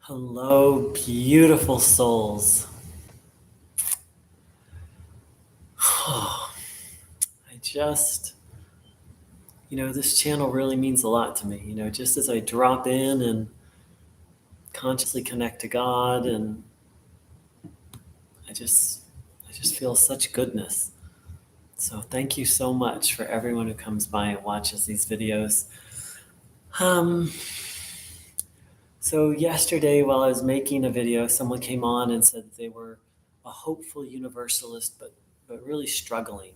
Hello, beautiful souls. I just, this channel really means a lot to me. Just as I drop in and consciously connect to God, and I just, I just feel such goodness. So thank you so much for everyone who comes by and watches these videos. Um, so yesterday, while I was making a video, someone came on and said they were a hopeful universalist, but really struggling.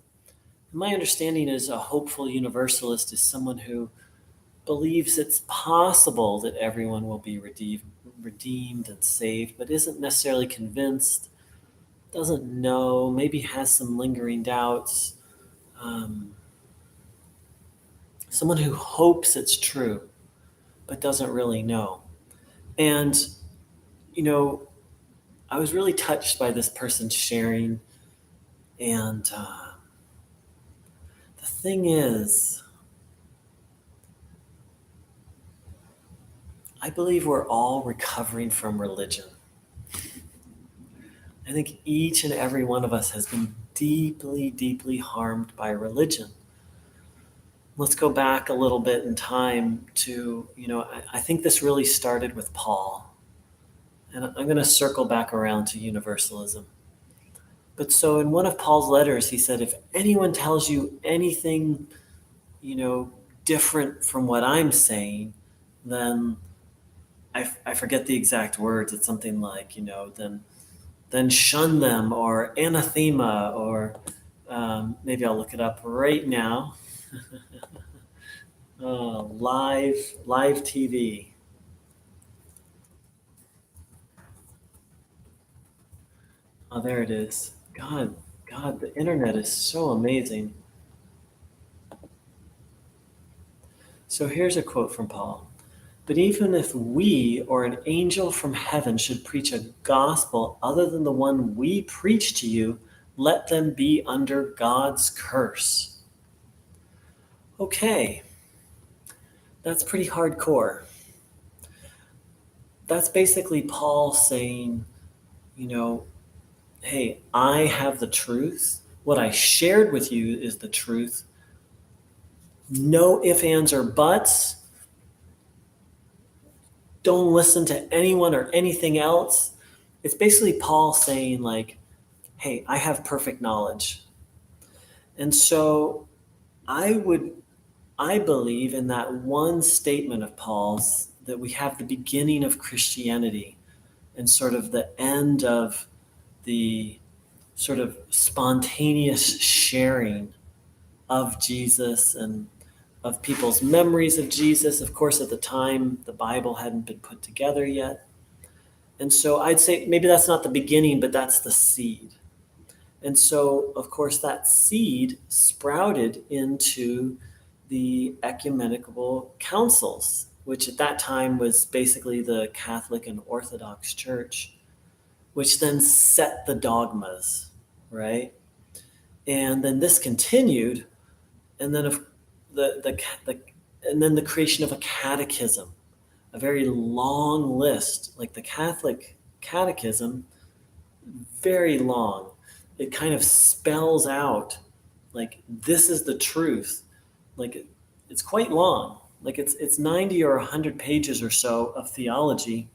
My understanding is a hopeful universalist is someone who believes it's possible that everyone will be redeemed and saved, but isn't necessarily convinced, doesn't know, maybe has some lingering doubts. Um, Someone who hopes it's true, but doesn't really know. And, you know, I was really touched by this person sharing. And the thing is, I believe we're all recovering from religion. I think each and every one of us has been deeply, deeply harmed by religion. Let's go back a little bit in time to, I think this really started with Paul. And I'm going to circle back around to universalism. But so in one of Paul's letters, he said, if anyone tells you anything, you know, different from what I'm saying, then I forget the exact words. It's something like, then shun them, or anathema, or maybe I'll look it up right now. Live TV. Oh, there it is. God, the internet is so amazing. So here's a quote from Paul. But even if we or an angel from heaven should preach a gospel other than the one we preach to you, let them be under God's curse. Okay, that's pretty hardcore. That's basically Paul saying, hey, I have the truth. What I shared with you is the truth. No ifs, ands, or buts. Don't listen to anyone or anything else. It's basically Paul saying, like, hey, I have perfect knowledge. And so I believe in that one statement of Paul's that we have the beginning of Christianity and sort of the end of the sort of spontaneous sharing of Jesus and of people's memories of Jesus. Of course, at the time, the Bible hadn't been put together yet. And so I'd say maybe that's not the beginning, but that's the seed. And so, of course, that seed sprouted into the ecumenical councils, which at that time was basically the Catholic and Orthodox Church, which then set the dogmas, right? And then this continued, and then the creation of a catechism, a very long list, like the Catholic catechism, very long. It kind of spells out, like, this is the truth. Like, it's quite long. Like, it's 90 or 100 pages or so of theology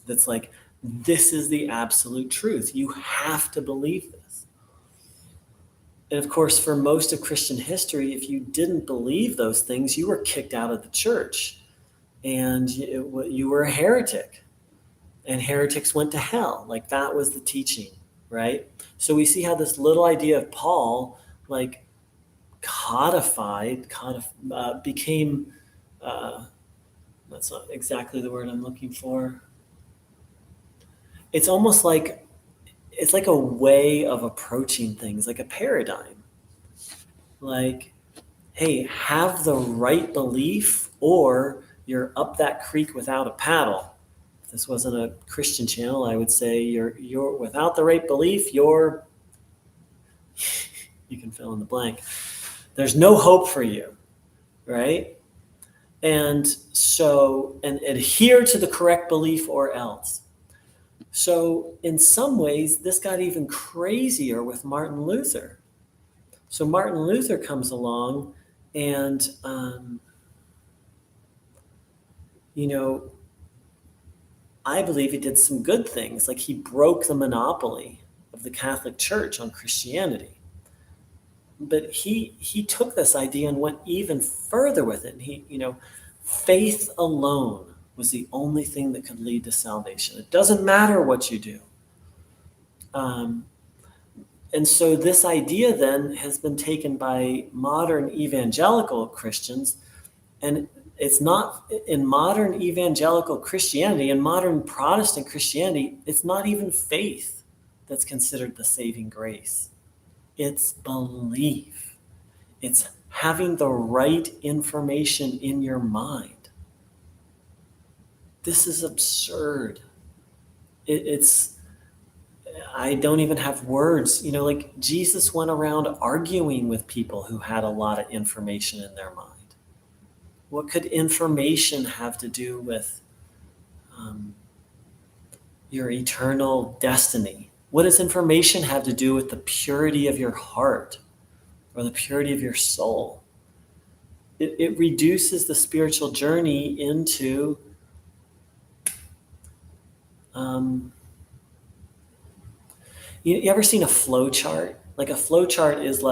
that's like, this is the absolute truth. You have to believe this. And of course, for most of Christian history, if you didn't believe those things, you were kicked out of the church and you were a heretic, and heretics went to hell. Like, that was the teaching, right? So we see how this little idea of Paul, like, became, that's not exactly the word I'm looking for. It's almost like, it's like a way of approaching things, like a paradigm. Like, hey, have the right belief or you're up that creek without a paddle. If this wasn't a Christian channel, I would say you're without the right belief, you can fill in the blank. There's no hope for you, right? And so, and adhere to the correct belief or else. So in some ways, this got even crazier with Martin Luther. So Martin Luther comes along and, I believe he did some good things. Like he broke the monopoly of the Catholic Church on Christianity. But he took this idea and went even further with it. And faith alone was the only thing that could lead to salvation. It doesn't matter what you do. And so this idea then has been taken by modern evangelical Christians, and it's not in modern evangelical Christianity and modern Protestant Christianity, it's not even faith that's considered the saving grace. It's belief. It's having the right information in your mind. This is absurd. I don't even have words. Like Jesus went around arguing with people who had a lot of information in their mind. What could information have to do with your eternal destiny? What does information have to do with the purity of your heart or the purity of your soul? It reduces the spiritual journey into you ever seen a flow chart? Like a flow chart is it's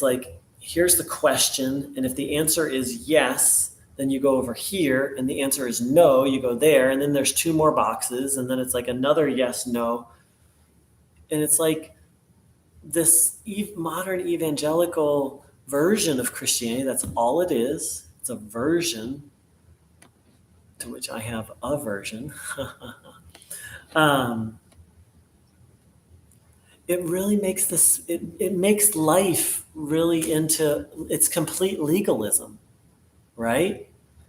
like, here's the question, and if the answer is yes, then you go over here, and the answer is no, you go there, and then there's two more boxes, and then it's like another yes, no. And it's like this modern evangelical version of Christianity, that's all it is. It's a version to which I have aversion. It really makes it makes life really into it's complete legalism, right?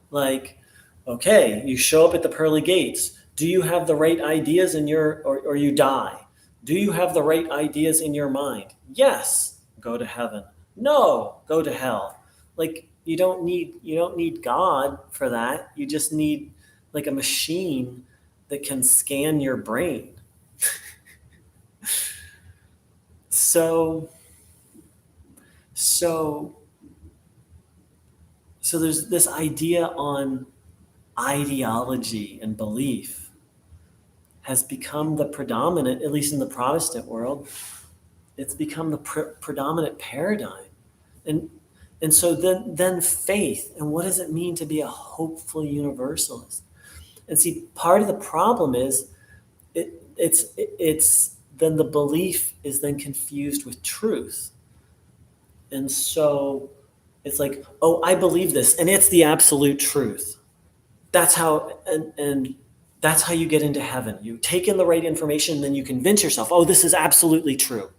Like, okay, you show up at the pearly gates. Do you have the right ideas in or you die? Do you have the right ideas in your mind? Yes, go to heaven. No, go to hell. Like you don't need God for that. You just need like a machine that can scan your brain. So there's this idea on ideology and belief has become the predominant, at least in the Protestant world, it's become the predominant paradigm. And so then faith, and what does it mean to be a hopeful universalist? And see, part of the problem is it's then the belief is then confused with truth. And so it's like, oh, I believe this, and it's the absolute truth. That's how, and that's how you get into heaven. You take in the right information, and then you convince yourself, oh, this is absolutely true.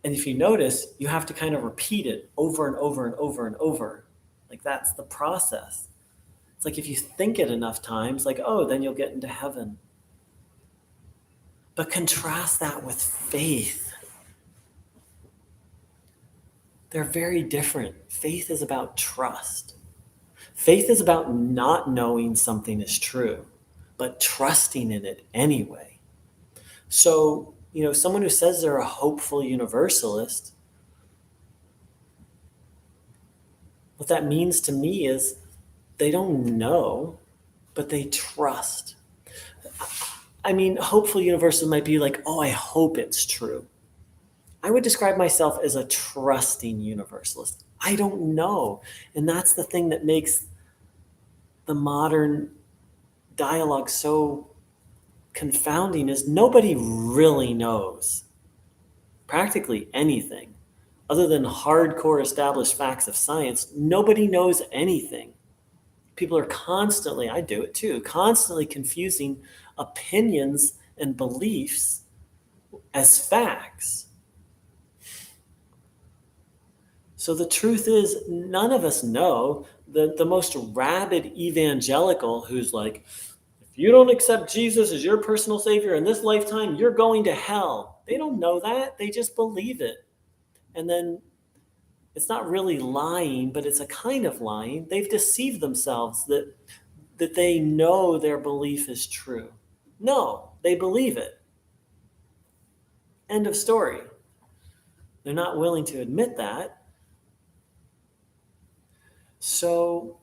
And if you notice, you have to kind of repeat it over and over and over and over. Like that's the process. It's like if you think it enough times, like, oh, then you'll get into heaven. But contrast that with faith. They're very different. Faith is about trust. Faith is about not knowing something is true, but trusting in it anyway. So, someone who says they're a hopeful universalist, what that means to me is they don't know, but they trust. I mean, hopeful universalist might be like, oh, I hope it's true. I would describe myself as a trusting universalist. I don't know. And that's the thing that makes the modern dialogue so confounding is nobody really knows practically anything other than hardcore established facts of science. Nobody knows anything. People are constantly, I do it too, constantly confusing opinions and beliefs as facts. So the truth is, none of us know. The most rabid evangelical who's like, if you don't accept Jesus as your personal savior in this lifetime, you're going to hell. They don't know that. They just believe it. And then It's not really lying, but it's a kind of lying. They've deceived themselves that they know their belief is true. No, they believe it. End of story. They're not willing to admit that. So,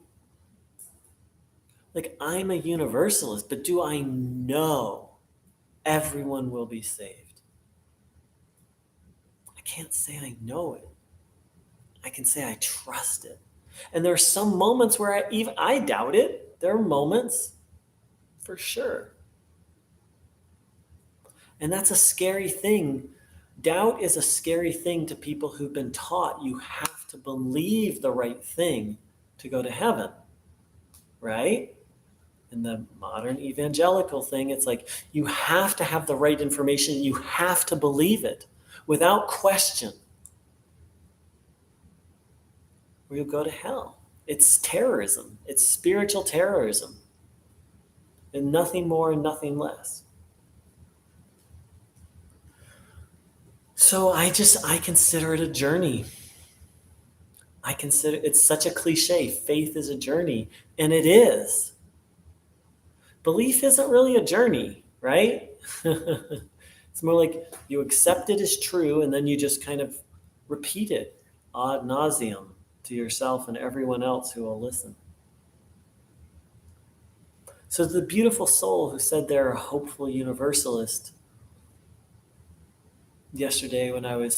like, I'm a universalist, but do I know everyone will be saved? I can't say I know it. I can say I trust it. And there are some moments where I doubt it. There are moments, for sure. And that's a scary thing. Doubt is a scary thing to people who've been taught you have to believe the right thing to go to heaven, right? In the modern evangelical thing, it's like you have to have the right information. You have to believe it without question, or you'll go to hell. It's terrorism. It's spiritual terrorism. And nothing more and nothing less. So I consider it a journey. I consider it's such a cliche. Faith is a journey, and it is. Belief isn't really a journey, right? It's more like you accept it as true, and then you just kind of repeat it ad nauseum to yourself and everyone else who will listen. So the beautiful soul who said they're a hopeful universalist yesterday when I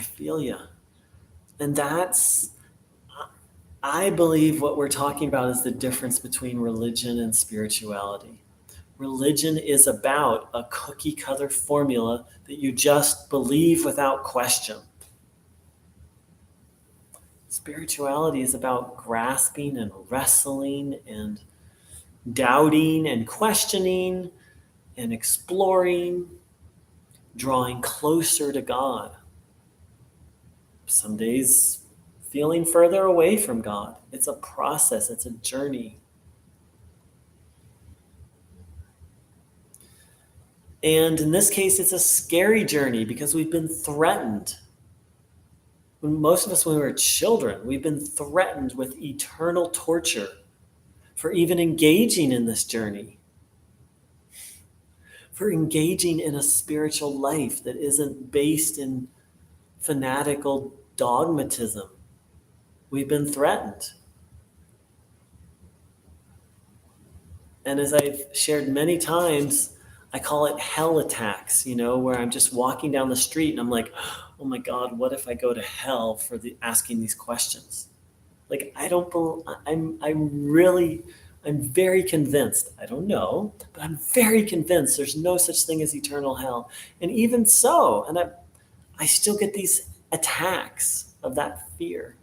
feel you. And I believe what we're talking about is the difference between religion and spirituality. Religion is about a cookie cutter formula that you just believe without question. Spirituality is about grasping and wrestling and doubting and questioning and exploring, drawing closer to God. Some days feeling further away from God. It's a process, it's a journey. And in this case, it's a scary journey because we've been threatened. Most of us, when we were children, we've been threatened with eternal torture for even engaging in this journey, for engaging in a spiritual life that isn't based in fanatical dogmatism. We've been threatened. And as I've shared many times, I call it hell attacks, where I'm just walking down the street and I'm like, oh my God, what if I go to hell for asking these questions? Like, I'm very convinced, I don't know, but I'm very convinced there's no such thing as eternal hell. And even so, and I still get these attacks of that fear.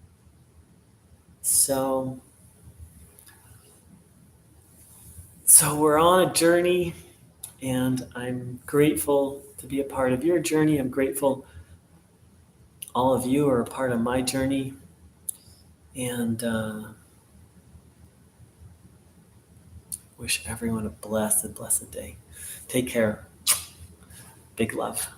So we're on a journey, and I'm grateful to be a part of your journey. I'm grateful all of you are a part of my journey. And wish everyone a blessed, blessed day. Take care. Big love.